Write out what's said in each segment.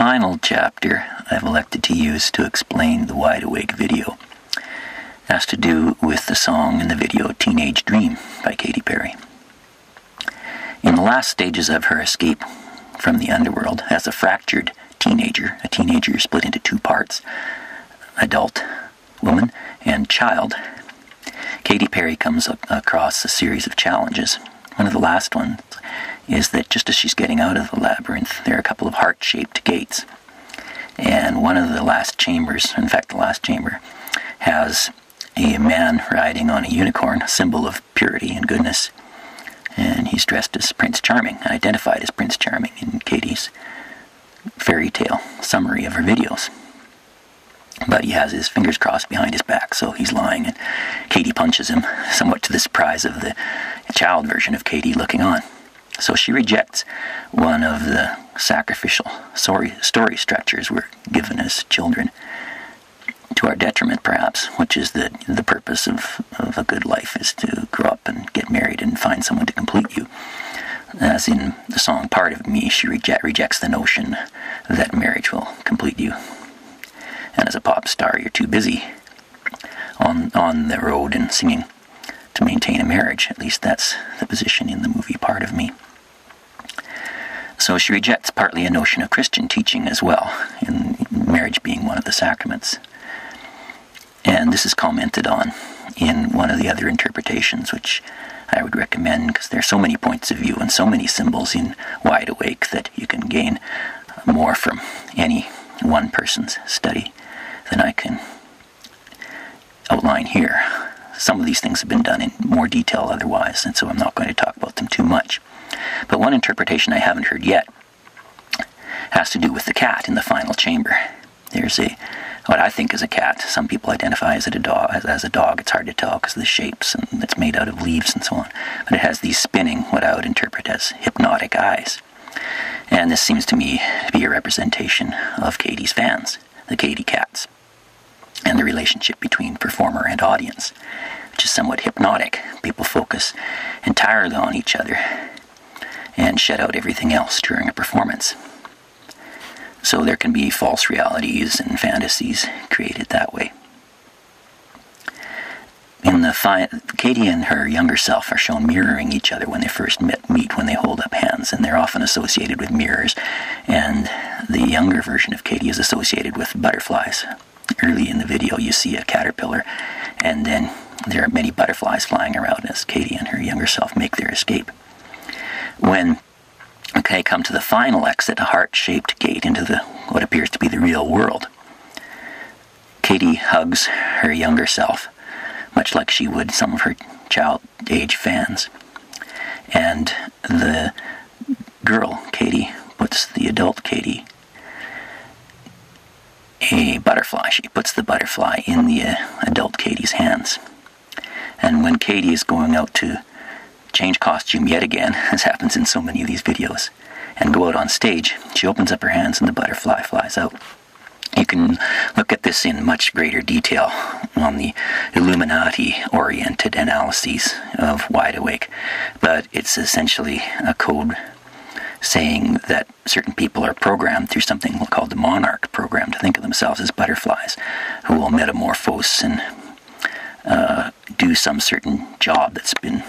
final chapter I've elected to use to explain the Wide Awake video has to do with the song in the video Teenage Dream by Katy Perry. In the last stages of her escape from the underworld as a fractured teenager, a teenager split into two parts, adult woman and child, Katy Perry comes across a series of challenges. One of the last ones is that just as she's getting out of the labyrinth, there are a couple of heart-shaped gates. And one of the last chambers, in fact the last chamber, has a man riding on a unicorn, a symbol of purity and goodness. And he's dressed as Prince Charming, identified as Prince Charming in Katy's fairy tale summary of her videos. But he has his fingers crossed behind his back, so he's lying, and Katy punches him, somewhat to the surprise of the child version of Katy looking on. So she rejects one of the sacrificial story structures we're given as children, to our detriment perhaps, which is that the purpose of a good life is to grow up and get married and find someone to complete you. As in the song Part of Me, she rejects the notion that marriage will complete you. And as a pop star, you're too busy on the road and singing to maintain a marriage. At least that's the position in the movie Part of Me. So she rejects partly a notion of Christian teaching as well, in marriage being one of the sacraments. And this is commented on in one of the other interpretations, which I would recommend because there are so many points of view and so many symbols in Wide Awake that you can gain more from any one person's study than I can outline here. Some of these things have been done in more detail otherwise, and so I'm not going to talk about them too much. But one interpretation I haven't heard yet has to do with the cat in the final chamber. There's what I think is a cat. Some people identify as a dog. It's hard to tell because of the shapes, and it's made out of leaves and so on. But it has these spinning, what I would interpret as hypnotic eyes. And this seems to me to be a representation of Katy's fans, the Katy cats, and the relationship between performer and audience, which is somewhat hypnotic. People focus entirely on each other and shut out everything else during a performance. So there can be false realities and fantasies created that way. In the Katy and her younger self are shown mirroring each other when they first meet, when they hold up hands, and they're often associated with mirrors. And the younger version of Katy is associated with butterflies. Early in the video, you see a caterpillar, and then there are many butterflies flying around as Katy and her younger self make their escape. When they come to the final exit, a heart-shaped gate into what appears to be the real world, Katy hugs her younger self, much like she would some of her child-age fans. And the girl, Katy, puts the adult Katy a butterfly. She puts the butterfly in the adult Katy's hands. And when Katy is going out to change costume yet again, as happens in so many of these videos, and go out on stage, she opens up her hands and the butterfly flies out. You can look at this in much greater detail on the Illuminati-oriented analyses of Wide Awake, but it's essentially a code saying that certain people are programmed through something called the monarch program to think of themselves as butterflies who will metamorphose and do some certain job that's been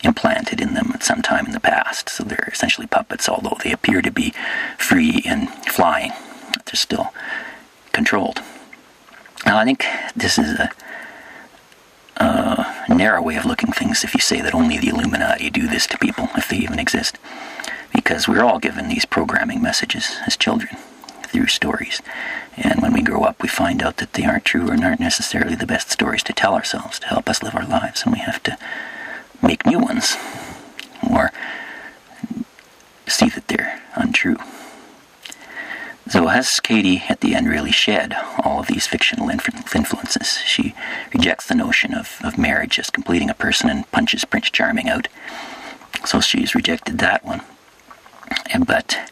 implanted in them at some time in the past. So they're essentially puppets, although they appear to be free and flying. They're still controlled. Now, I think this is a narrow way of looking at things if you say that only the Illuminati do this to people, if they even exist. Because we're all given these programming messages as children through stories. And when we grow up, we find out that they aren't true and aren't necessarily the best stories to tell ourselves to help us live our lives. And we have to make new ones or see that they're untrue. So has Katy at the end really shed all of these fictional influences? She rejects the notion of marriage as completing a person and punches Prince Charming out. So she's rejected that one. But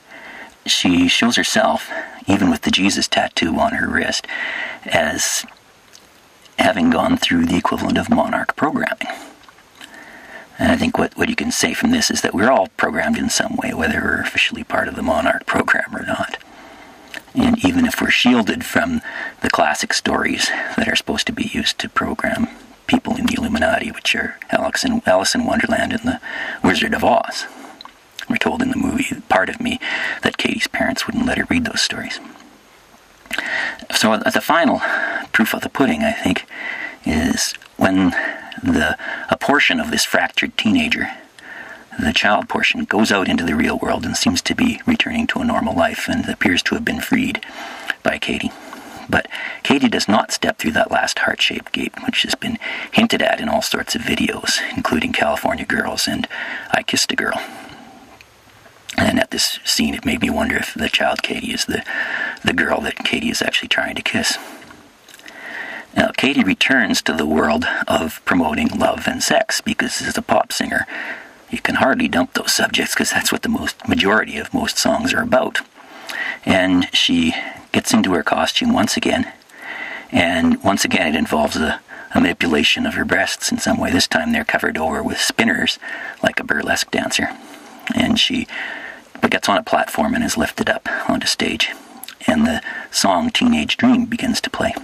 she shows herself, even with the Jesus tattoo on her wrist, as having gone through the equivalent of monarch programming. And I think what you can say from this is that we're all programmed in some way, whether we're officially part of the monarch program or not. even if we're shielded from the classic stories that are supposed to be used to program people in the Illuminati, which are Alice in Wonderland and the Wizard of Oz. We're told in the movie, part of me, that Katy's parents wouldn't let her read those stories. So the final proof of the pudding, I think, is when a portion of this fractured teenager, the child portion, goes out into the real world and seems to be returning to a normal life and appears to have been freed by Katy. But Katy does not step through that last heart-shaped gate, which has been hinted at in all sorts of videos, including California Girls and I Kissed a Girl. And at this scene, it made me wonder if the child Katy is the girl that Katy is actually trying to kiss. Now, Katy returns to the world of promoting love and sex, because as a pop singer, you can hardly dump those subjects, because that's what the majority of most songs are about. And she gets into her costume once again, and once again it involves a manipulation of her breasts in some way. This time they're covered over with spinners, like a burlesque dancer. And she gets on a platform and is lifted up onto stage. And the song Teenage Dream begins to play.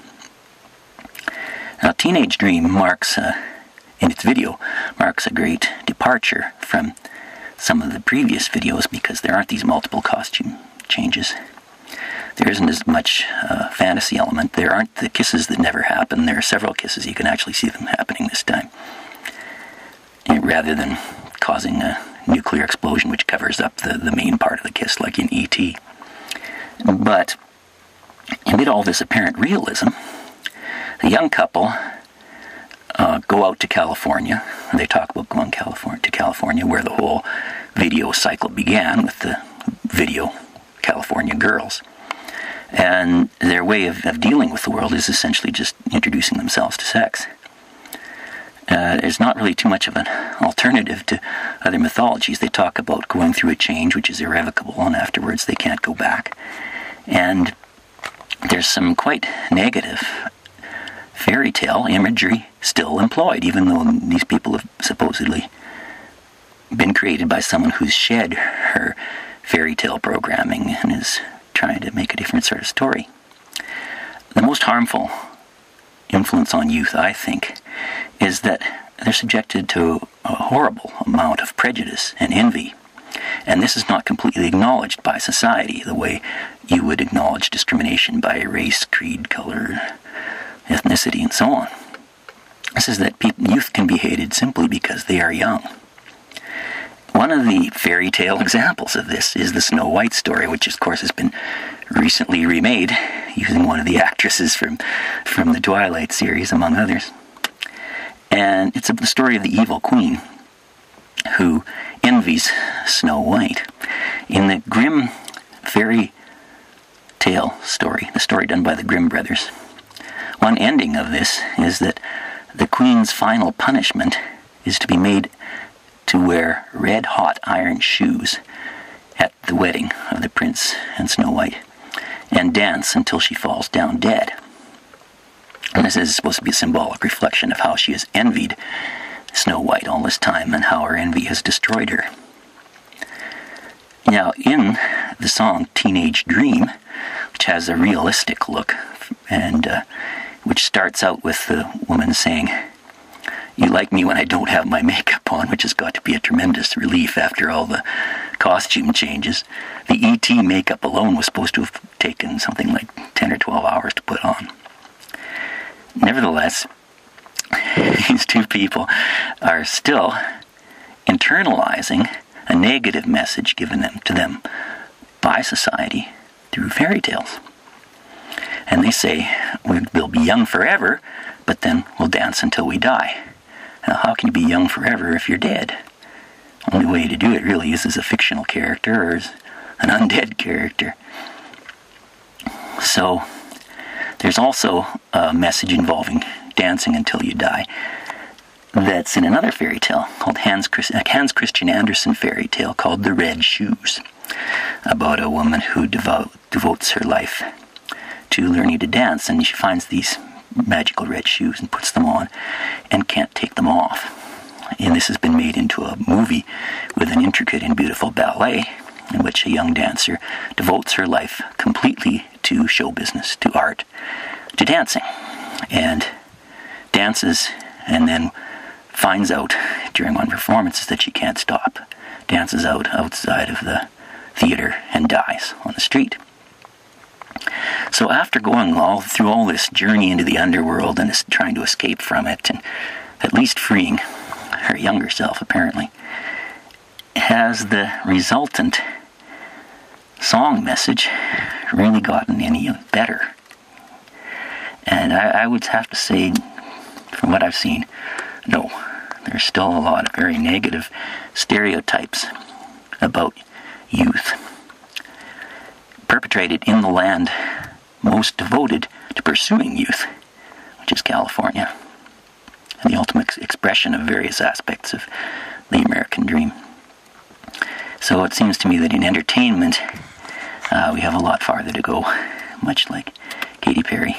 Now, Teenage Dream marks, in its video, marks a great departure from some of the previous videos, because there aren't these multiple costume changes. There isn't as much fantasy element. There aren't the kisses that never happen. There are several kisses. You can actually see them happening this time, rather than causing a nuclear explosion which covers up the main part of the kiss, like in E.T. But amid all this apparent realism, the young couple go out to California. They talk about going to California, where the whole video cycle began with the video California Girls. And their way of dealing with the world is essentially just introducing themselves to sex. There's not really too much of an alternative to other mythologies. They talk about going through a change which is irrevocable, and afterwards they can't go back. And there's some quite negative fairy tale imagery still employed, even though these people have supposedly been created by someone who's shed her fairy tale programming and is trying to make a different sort of story. The most harmful influence on youth, I think, is that they're subjected to a horrible amount of prejudice and envy. And this is not completely acknowledged by society the way you would acknowledge discrimination by race, creed, color, ethnicity, and so on. This is that youth can be hated simply because they are young. One of the fairy tale examples of this is the Snow White story, which of course has been recently remade using one of the actresses from the Twilight series, among others. And it's the story of the evil queen who envies Snow White. In the Grimm fairy tale story, the story done by the Grimm brothers, one ending of this is that the queen's final punishment is to be made to wear red-hot iron shoes at the wedding of the prince and Snow White, and dance until she falls down dead. And this is supposed to be a symbolic reflection of how she has envied Snow White all this time, and how her envy has destroyed her. Now, in the song Teenage Dream, which has a realistic look, and which starts out with the woman saying, "You like me when I don't have my makeup on," which has got to be a tremendous relief after all the costume changes. The E.T. makeup alone was supposed to have taken something like 10 or 12 hours to put on. Nevertheless, these two people are still internalizing a negative message given to them by society through fairy tales. And they say, we'll be young forever, but then we'll dance until we die. Now, how can you be young forever if you're dead? The only way to do it really is as a fictional character or as an undead character. So, there's also a message involving dancing until you die that's in another fairy tale called Hans Christian Andersen fairy tale called The Red Shoes, about a woman who devotes her life to learning to dance, and she finds these magical red shoes and puts them on and can't take them off. And this has been made into a movie with an intricate and beautiful ballet, in which a young dancer devotes her life completely to show business, to art, to dancing, and dances and then finds out during one performance that she can't stop, dances outside of the theater and dies on the street. So after going through all this journey into the underworld and trying to escape from it, and at least freeing her younger self, apparently, has the resultant song message really gotten any better? And I would have to say, from what I've seen, no. There's still a lot of very negative stereotypes about youth perpetrated in the land most devoted to pursuing youth, which is California, and the ultimate expression of various aspects of the American dream. So it seems to me that in entertainment, we have a lot farther to go, much like Katy Perry.